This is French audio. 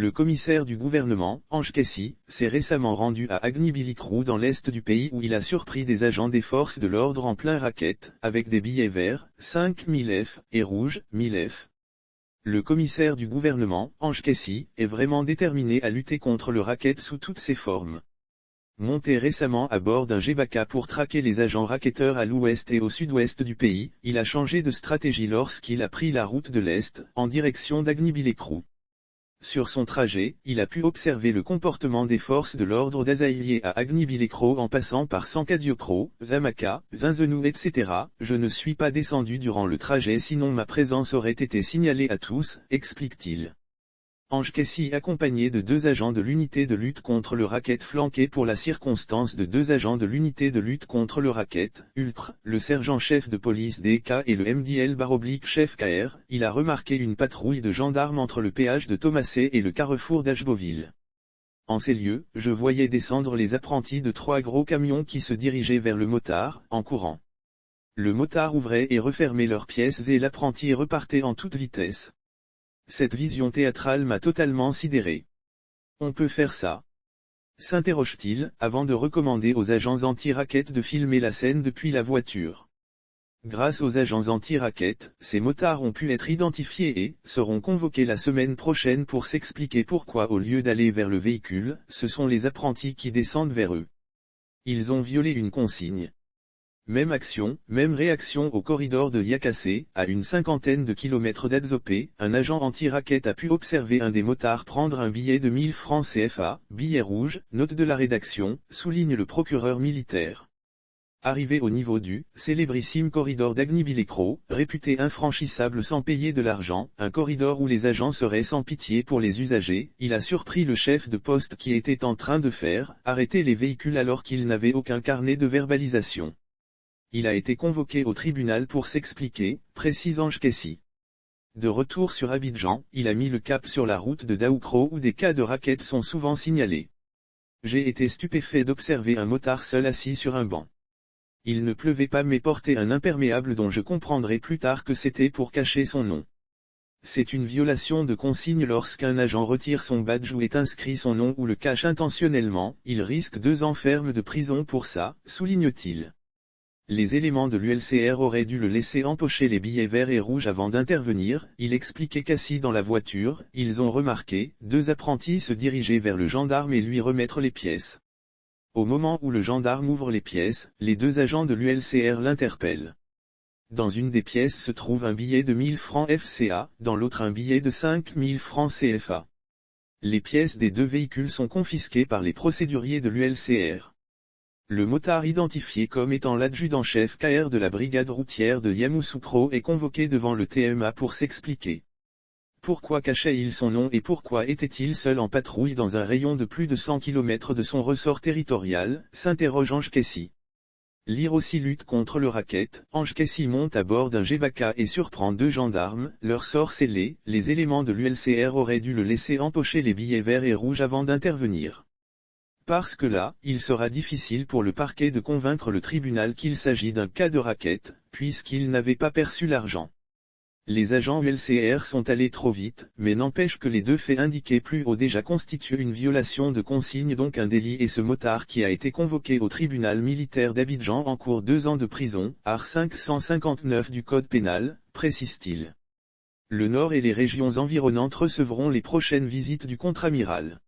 Le commissaire du gouvernement, Ange Kaissi, s'est récemment rendu à Agnibillik-Rou dans l'est du pays où il a surpris des agents des forces de l'ordre en plein racket, avec des billets verts, 5000 F, et rouges, 1000 F. Le commissaire du gouvernement, Ange Kaissi, est vraiment déterminé à lutter contre le racket sous toutes ses formes. Monté récemment à bord d'un Gbaka pour traquer les agents racketteurs à l'ouest et au sud-ouest du pays, il a changé de stratégie lorsqu'il a pris la route de l'est, en direction d'Agnibillik-Rou. Sur son trajet, il a pu observer le comportement des forces de l'ordre d'Azaïlié à Agnibillik-Rou en passant par Sankadiokro, Zamaka, Vinzenou etc. Je ne suis pas descendu durant le trajet sinon ma présence aurait été signalée à tous, explique-t-il. Ange Kaissi accompagné de 2 agents de l'unité de lutte contre le racket flanqué pour la circonstance de 2 agents de l'unité de lutte contre le racket, ULPR, le sergent-chef de police DK et le MDL-chef KR, il a remarqué une patrouille de gendarmes entre le péage de Thomasset et le carrefour d'Ashboville. En ces lieux, je voyais descendre les apprentis de 3 gros camions qui se dirigeaient vers le motard, en courant. Le motard ouvrait et refermait leurs pièces et l'apprenti repartait en toute vitesse. Cette vision théâtrale m'a totalement sidéré. On peut faire ça? S'interroge-t-il, avant de recommander aux agents anti-racket de filmer la scène depuis la voiture. Grâce aux agents anti-racket, ces motards ont pu être identifiés et seront convoqués la semaine prochaine pour s'expliquer pourquoi au lieu d'aller vers le véhicule, ce sont les apprentis qui descendent vers eux. Ils ont violé une consigne. Même action, même réaction au corridor de Yakassé, à une 50aine de kilomètres d'Adzopé, un agent anti-racket a pu observer un des motards prendre un billet de 1000 francs CFA, billet rouge, note de la rédaction, souligne le procureur militaire. Arrivé au niveau du célébrissime corridor d'Agnibillik-Rou, réputé infranchissable sans payer de l'argent, un corridor où les agents seraient sans pitié pour les usagers, il a surpris le chef de poste qui était en train de faire arrêter les véhicules alors qu'il n'avait aucun carnet de verbalisation. Il a été convoqué au tribunal pour s'expliquer, précise Ange Kaissi. De retour sur Abidjan, il a mis le cap sur la route de Daoukro où des cas de racket sont souvent signalés. J'ai été stupéfait d'observer un motard seul assis sur un banc. Il ne pleuvait pas mais portait un imperméable dont je comprendrai plus tard que c'était pour cacher son nom. C'est une violation de consigne lorsqu'un agent retire son badge où est inscrit son nom ou le cache intentionnellement, il risque 2 ans ferme de prison pour ça, souligne-t-il. Les éléments de l'ULCR auraient dû le laisser empocher les billets verts et rouges avant d'intervenir, il expliquait qu'assis dans la voiture, ils ont remarqué 2 apprentis se diriger vers le gendarme et lui remettre les pièces. Au moment où le gendarme ouvre les pièces, les 2 agents de l'ULCR l'interpellent. Dans une des pièces se trouve un billet de 1000 francs FCA, dans l'autre un billet de 5000 francs CFA. Les pièces des 2 véhicules sont confisquées par les procéduriers de l'ULCR. Le motard identifié comme étant l'adjudant-chef KR de la brigade routière de Yamoussoukro est convoqué devant le TMA pour s'expliquer. Pourquoi cachait-il son nom et pourquoi était-il seul en patrouille dans un rayon de plus de 100 km de son ressort territorial, s'interroge Ange Kaissi. Lire aussi lutte contre le racket, Ange Kaissi monte à bord d'un Gbaka et surprend 2 gendarmes, leur sort scellé, les éléments de l'ULCR auraient dû le laisser empocher les billets verts et rouges avant d'intervenir. Parce que là, il sera difficile pour le parquet de convaincre le tribunal qu'il s'agit d'un cas de racket, puisqu'il n'avait pas perçu l'argent. Les agents ULCR sont allés trop vite, mais n'empêche que les 2 faits indiqués plus haut déjà constituent une violation de consigne donc un délit et ce motard qui a été convoqué au tribunal militaire d'Abidjan encourt 2 ans de prison, art 559 du code pénal, précise-t-il. Le Nord et les régions environnantes recevront les prochaines visites du contre-amiral.